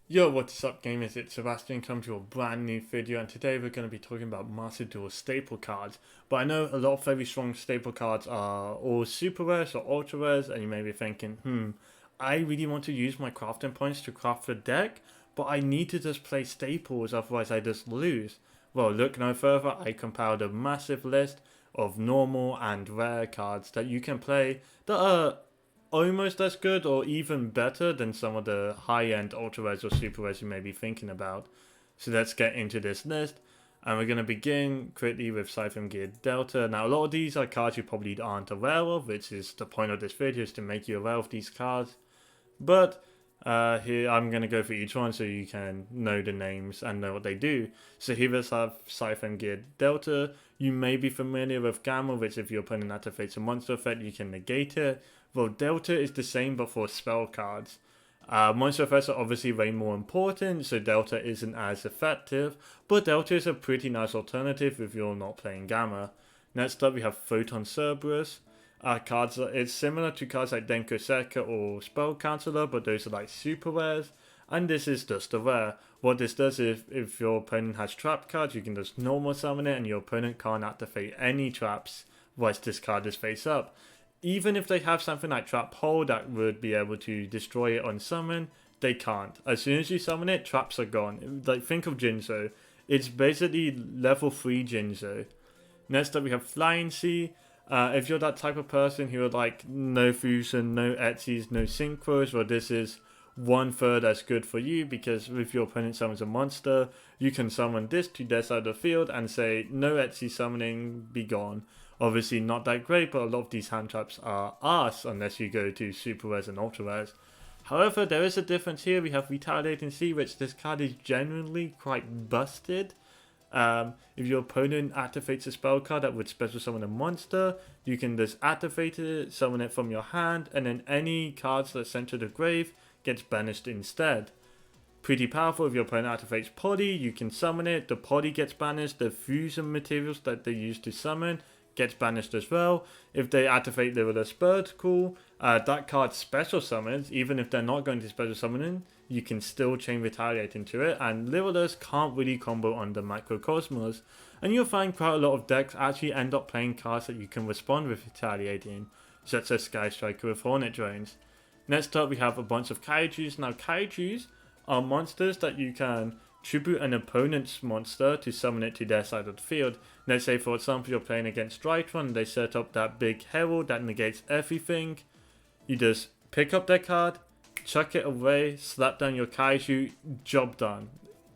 Yo, what's up gamers, it's Sebastian coming to a brand new video, and today we're going to be talking about Master Duel staple cards. But I know a lot of very strong staple cards are all super rares or ultra rares, and you may be thinking, I really want to use my crafting points to craft a deck, but I need to just play staples, otherwise I just lose. Well, look no further, I compiled a massive list of normal and rare cards that you can play that are almost as good or even better than some of the high-end ultra rares or super rares you may be thinking about. So let's get into this list. And we're going to begin quickly with Siphon Gear Delta. Now a lot of these are cards you probably aren't aware of, which is the point of this video, is to make you aware of these cards. But here I'm going to go for each one so you can know the names and know what they do. So here we have Siphon Gear Delta. You may be familiar with Gamma, which if your opponent activates a monster effect you can negate it. Well, Delta is the same but for spell cards. Monster effects are obviously way more important, so Delta isn't as effective, but Delta is a pretty nice alternative if you're not playing Gamma. Next up we have Photon Cerberus. It's similar to cards like Denko Seka or Spell Counselor, but those are like super rares, and this is just a rare. What this does is if your opponent has trap cards, you can just normal summon it and your opponent can't activate any traps once this card is face up. Even if they have something like Trap Hole that would be able to destroy it on summon, they can't. As soon as you summon it, traps are gone. Like, think of Jinzo. It's basically level 3 Jinzo. Next up we have Flying Sea. If you're that type of person who would like no fusion, no Etsy's, no synchros, well this is 1/3 as good for you, because if your opponent summons a monster, you can summon this to their side of the field and say no Etsy summoning, be gone. Obviously not that great, but a lot of these hand traps are arse unless you go to super rares and ultra rares. However, there is a difference here. We have Retaliating Sea, which this card is generally quite busted. If your opponent activates a spell card that would special summon a monster, you can just activate it, summon it from your hand, and then any cards that sent to the grave gets banished instead. Pretty powerful. If your opponent activates Poly, you can summon it, the Poly gets banished, the fusion materials that they use to summon gets banished as well. If they activate Limitless Vertical, that card special summons, even if they're not going to special summon, you can still chain Retaliate into it, and Limitless can't really combo on the Microcosmos. And you'll find quite a lot of decks actually end up playing cards that you can respond with Retaliating, such as Sky Striker with Hornet Drones. Next up we have a bunch of Kaijus. Now Kaijus are monsters that you can tribute an opponent's monster to summon it to their side of the field. Let's say for example you're playing against Drytron, they set up that big herald that negates everything. You just pick up their card, chuck it away, slap down your Kaiju, job done.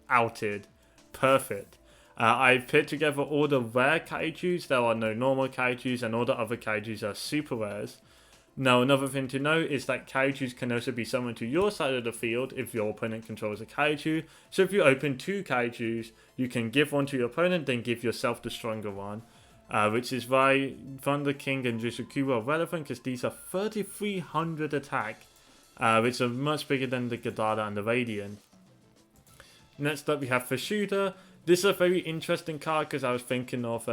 Outed. Perfect. I've put together all the rare Kaijus, there are no normal Kaijus, and all the other Kaijus are super rares. Now another thing to note is that Kaijus can also be summoned to your side of the field if your opponent controls a Kaiju. So if you open 2 Kaijus, you can give one to your opponent, then give yourself the stronger one. Which is why Thunder King and Jushuku are relevant, because these are 3300 attack, which are much bigger than the Gadara and the Radiant. Next up we have Fashuda. This is a very interesting card because I was thinking of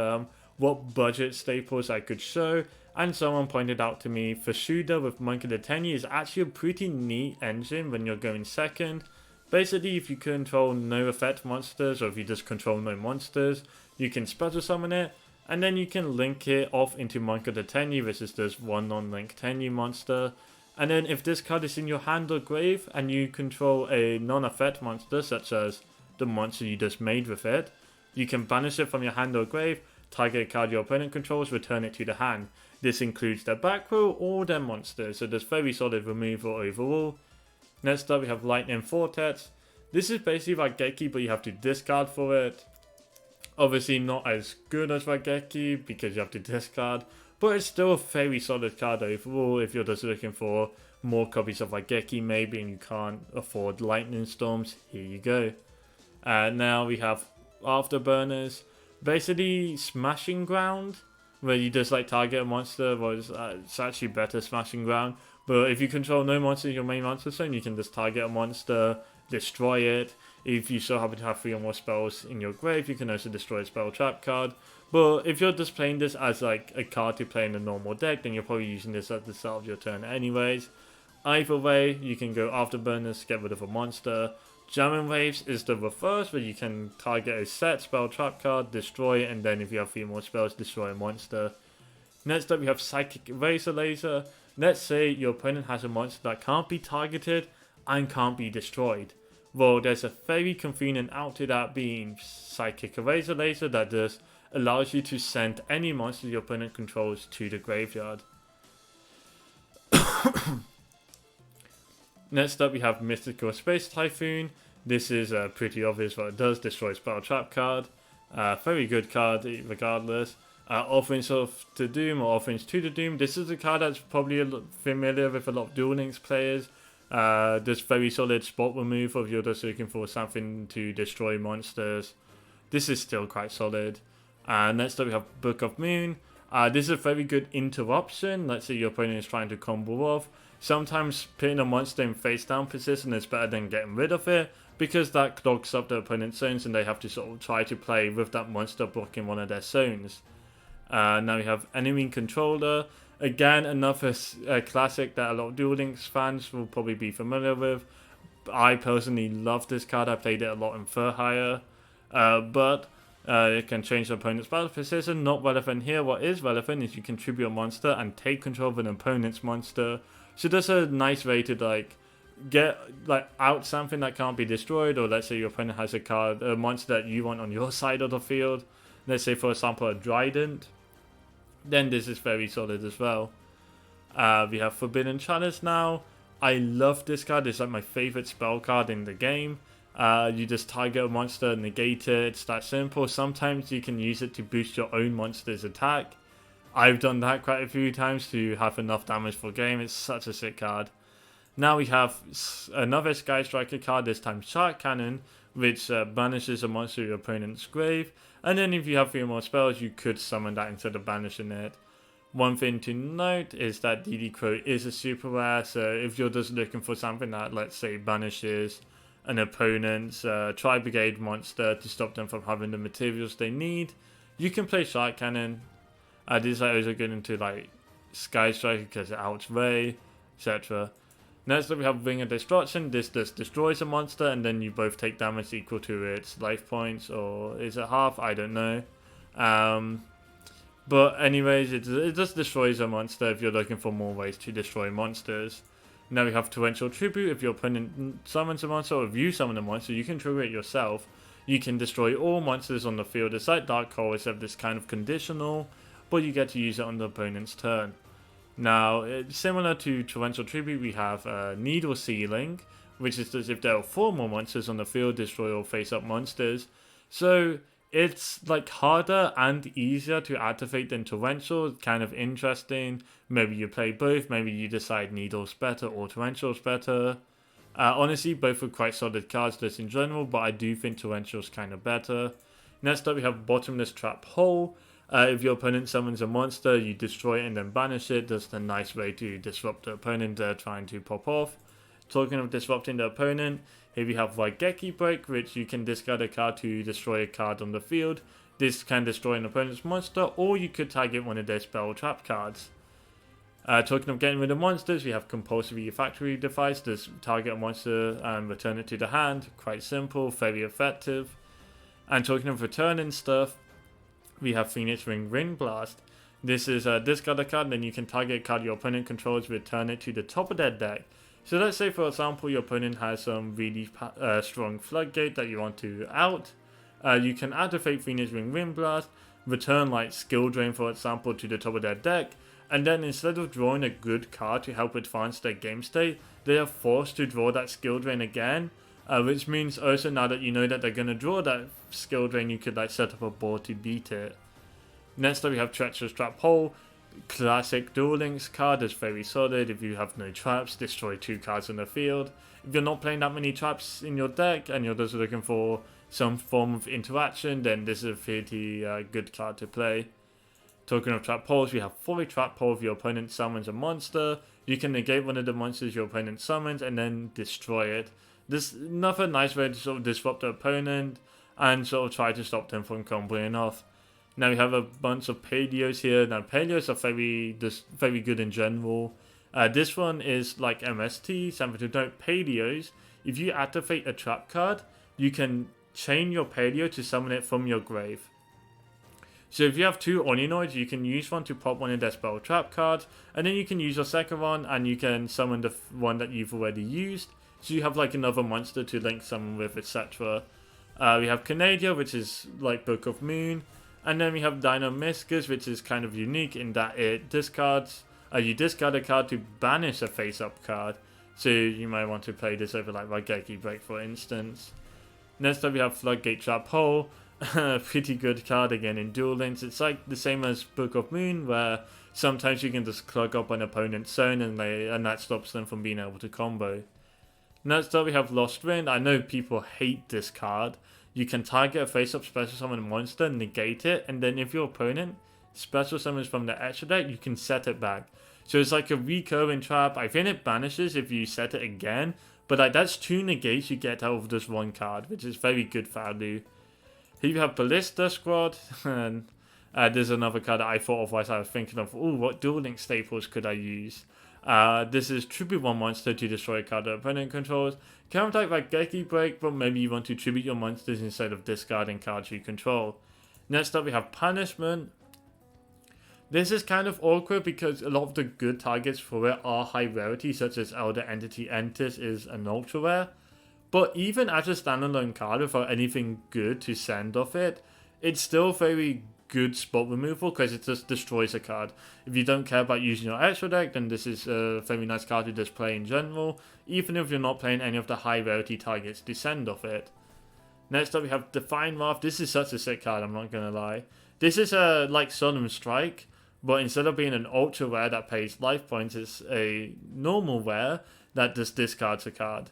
what budget staples I could show, and someone pointed out to me Fashuda with Monk of the Tenyi is actually a pretty neat engine when you're going second. Basically, if you control no effect monsters, or if you just control no monsters, you can special summon it, and then you can link it off into Monk of the Tenyi, which is just one non-link Tenyi monster. And then if this card is in your hand or grave, and you control a non-effect monster, such as the monster you just made with it, you can banish it from your hand or grave, target a card your opponent controls, return it to the hand. This includes their back row or their monsters, so there's very solid removal overall. Next up we have Lightning Vortex. This is basically Raigeki, but you have to discard for it. Obviously not as good as Raigeki because you have to discard, but it's still a very solid card overall if you're just looking for more copies of Raigeki maybe and you can't afford Lightning Storms. Here you go. Now we have Afterburners. Basically Smashing Ground, where you just like target a monster. Well, it's actually better Smashing Ground, but if you control no monster in your main monster zone, you can just target a monster, destroy it. If you so happen to have 3 or more spells in your grave, you can also destroy a spell trap card. But if you're just playing this as like a card to play in a normal deck, then you're probably using this at the start of your turn anyways. Either way, you can go Afterburners, get rid of a monster, Jamming Waves is the reverse, where you can target a set spell trap card, destroy it, and then if you have 3 more spells, destroy a monster. Next up, we have Psychic Eraser Laser. Let's say your opponent has a monster that can't be targeted and can't be destroyed. Well, there's a very convenient out to that, being Psychic Eraser Laser, that just allows you to send any monster your opponent controls to the graveyard. Next up, we have Mythical Space Typhoon. This is pretty obvious what it does: destroy spell trap card. Very good card regardless. Offerings of the Doom or Offerings to the Doom. This is a card that's probably familiar with a lot of Duel Links players. This very solid spot remove if you're just looking for something to destroy monsters. This is still quite solid. Next up, we have Book of Moon. This is a very good interruption. Let's say your opponent is trying to combo off. Sometimes putting a monster in face down position is better than getting rid of it, because that clogs up the opponent's zones and they have to sort of try to play with that monster blocking one of their zones. Now we have Enemy Controller. Again, another classic that a lot of Duel Links fans will probably be familiar with. I personally love this card. I played it a lot in Fur Hire. But it can change the opponent's battle position. Not relevant here. What is relevant is you contribute a monster and take control of an opponent's monster. So that's a nice way to get out something that can't be destroyed, or let's say your opponent has a monster that you want on your side of the field. Let's say, for example, a Trident. Then this is very solid as well. We have Forbidden Chalice now. I love this card. It's like my favorite spell card in the game. You just target a monster, negate it. It's that simple. Sometimes you can use it to boost your own monster's attack. I've done that quite a few times to have enough damage for game. It's such a sick card. Now we have another Sky Striker card, this time Shark Cannon, which banishes a monster to your opponent's grave. And then if you have 3 more spells, you could summon that instead of banishing it. One thing to note is that DD Crow is a super rare, so if you're just looking for something that, let's say, banishes an opponent's Tri-Brigade monster to stop them from having the materials they need, you can play Shark Cannon. These are also good into Sky Striker because it outs Ray, etc. Next up, we have Ring of Destruction. This just destroys a monster, and then you both take damage equal to its life points, or is it half? I don't know. But anyways, it just destroys a monster if you're looking for more ways to destroy monsters. Now we have Torrential Tribute. If your opponent summons a monster, or if you summon a monster, you can trigger it yourself. You can destroy all monsters on the field. It's like Dark Hole, except this kind of conditional, but you get to use it on the opponent's turn. Now, similar to Torrential Tribute, we have Needle Sealing, which is as if there are 4 more monsters on the field, destroy all face-up monsters. So it's harder and easier to activate than Torrential. Kind of interesting. Maybe you play both. Maybe you decide Needle's better or Torrential's better. Honestly, both are quite solid cards just in general, but I do think Torrential's kind of better. Next up, we have Bottomless Trap Hole. If your opponent summons a monster, you destroy it and then banish it. That's a nice way to disrupt the opponent they're trying to pop off. Talking of disrupting the opponent, here we have Raigeki Break, which you can discard a card to destroy a card on the field. This can destroy an opponent's monster, or you could target one of their spell trap cards. Talking of getting rid of monsters, we have Compulsory Factory Device. This target a monster and return it to the hand. Quite simple, very effective. And talking of returning stuff, we have Phoenix Ring Blast. This is discard a card, then you can target a card your opponent controls, return it to the top of their deck. So let's say, for example, your opponent has some really strong Floodgate that you want to out. You can activate Phoenix Ring Blast, return Skill Drain, for example, to the top of their deck, and then instead of drawing a good card to help advance their game state, they are forced to draw that Skill Drain again. Which means also, now that you know that they're going to draw that Skill Drain, you could set up a board to beat it. Next up, we have Treacherous Trap Hole. Classic Duel Links card is very solid. If you have no traps, destroy 2 cards in the field. If you're not playing that many traps in your deck and you're just looking for some form of interaction, then this is a pretty good card to play. Talking of trap holes, we have fully trap hole. If your opponent summons a monster, you can negate one of the monsters your opponent summons and then destroy it. This is another nice way to sort of disrupt the opponent and sort of try to stop them from comboing off. Now we have a bunch of Paleos here. Now Paleos are very good in general. This one is like MST, something to note. Paleos, if you activate a trap card, you can chain your paleo to summon it from your grave. So if you have 2 Oninoids, you can use one to pop one of their spell trap cards, and then you can use your second one, and you can summon the one that you've already used. So you have like another monster to link summon with, etc. We have Canadia, which is like Book of Moon, and then we have Dynamiscus, which is kind of unique in that it discards. You discard a card to banish a face-up card. So you might want to play this over like Raigeki Break, for instance. Next up we have Floodgate Trap Hole. Pretty good card again in Duel Links. It's like the same as Book of Moon, where sometimes you can just clog up an opponent's zone and that stops them from being able to combo. Next up we have Lost Wind. I know people hate this card. You can target a face-up special summon monster, negate it, and then if your opponent special summons from the extra deck, you can set it back. So it's like a recurring trap. I think it banishes if you set it again, but like that's 2 negates you get out of this 1 card, which is very good value. Here you have Ballista Squad, and there's another card that I thought of whilst I was thinking of, what Duel Link staples could I use? This is tribute 1 monster to destroy a card that opponent controls. Kind of like Raigeki Break, but maybe you want to tribute your monsters instead of discarding cards you control. Next up we have Punishment. This is kind of awkward because a lot of the good targets for it are high rarity, such as Elder Entity Entis is an ultra rare. But even as a standalone card without anything good to send off it, it's still very good spot removal because it just destroys a card. If you don't care about using your extra deck, then this is a very nice card to just play in general, even if you're not playing any of the high rarity targets to send off it. Next up we have Define Wrath. This is such a sick card, I'm not gonna lie. This is like Solemn Strike, but instead of being an ultra rare that pays life points, it's a normal rare that just discards a card.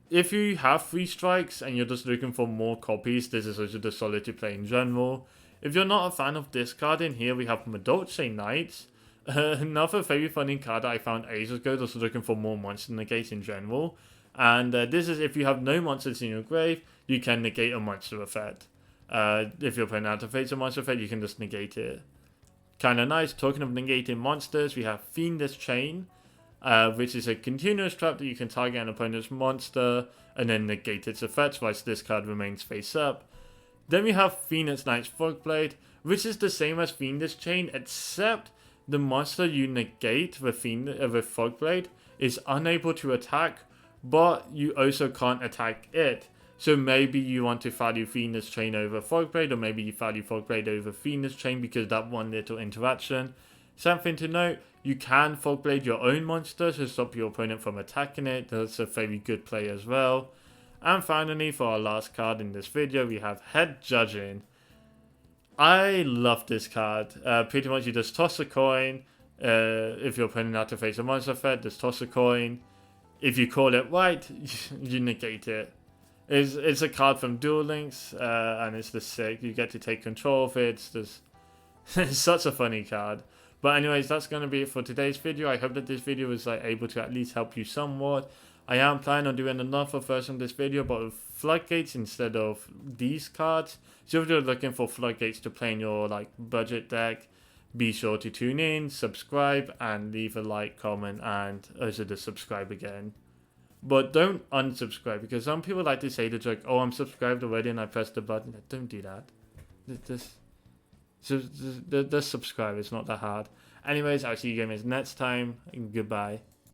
If you have 3 strikes and you're just looking for more copies, this is also just solid to play in general. If you're not a fan of discarding, here we have Madolce Knights. Another very funny card that I found ages ago, just looking for more monster negates in general. And this is if you have no monsters in your grave, you can negate a monster effect. If your opponent activates a monster effect, you can just negate it. Kinda nice. Talking of negating monsters, we have Fiendish Chain. Which is a continuous trap that you can target an opponent's monster and then negate its effects whilst this card remains face up. Then we have Phoenix Knight's Fogblade, which is the same as Fiendish Chain, except the monster you negate with Fogblade is unable to attack, but you also can't attack it. So maybe you want to value Fiendish Chain over Fogblade, or maybe you value Fogblade over Fiendish Chain because that one little interaction. Something to note, you can Fogblade your own monster to stop your opponent from attacking it. That's a very good play as well. And finally, for our last card in this video, we have Head Judging. I love this card. Pretty much you just toss a coin. If your opponent activates a monster effect, just toss a coin. If you call it right, you negate it. It's a card from Duel Links, and it's just sick. You get to take control of it. It's just it's such a funny card. But anyways, that's going to be it for today's video. I hope that this video was able to at least help you somewhat. I am planning on doing another version of this video, but with floodgates instead of these cards. So if you're looking for floodgates to play in your budget deck, be sure to tune in, subscribe, and leave a like, comment, and also just subscribe again. But don't unsubscribe, because some people like to say the joke, oh, I'm subscribed already and I pressed the button. Don't do that. Just subscribe, it's not that hard. Anyways, I'll see you guys next time, and goodbye.